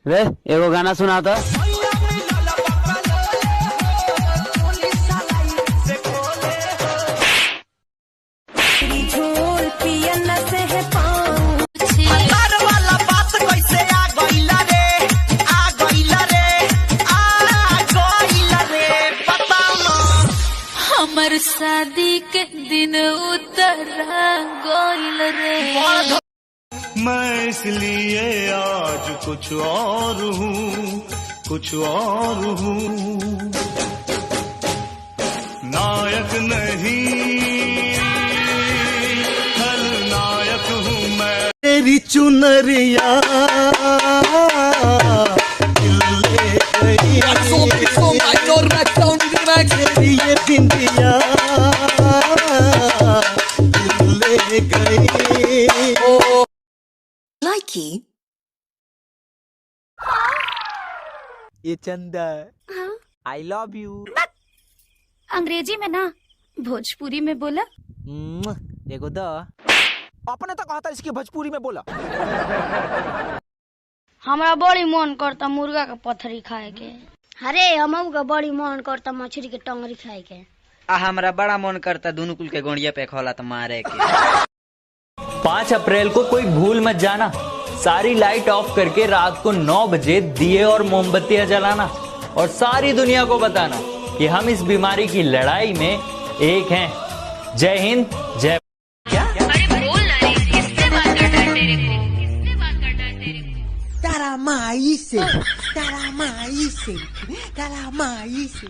वे एगो गाना सुना था। हमर शादी के दिन उतरा गोइल रे। मैं इसलिए आज कुछ और हूँ, कुछ और हूँ। नायक नहीं खलनायक हूँ मैं। तेरी चुनरिया ये बिंदिया ले गई। लाइकी ये चंदा, हाँ? I love you. अंग्रेजी में ना, भोजपुरी में बोला। एगो द अपने तो कहता इसकी भोजपुरी में बोला। हमरा बड़ी मन करता मुर्गा के पथरी खाए के। अरे हमहू का बड़ी मन करता मछली के टंगरी खाए के। हमरा बड़ा मन करता दोनों कुल के गोड़िया पे खोला तो मारे के। 5 अप्रैल को कोई भूल मत जाना, सारी लाइट ऑफ करके रात को 9 बजे दिए और मोमबत्तियां जलाना और सारी दुनिया को बताना कि हम इस बीमारी की लड़ाई में एक हैं। जय हिंद, जय। अरे बोल ना रे, किससे बात करना है तेरे को? किससे बात करना है तेरे को? तारा माई से, तारा माई से, तारा माई से।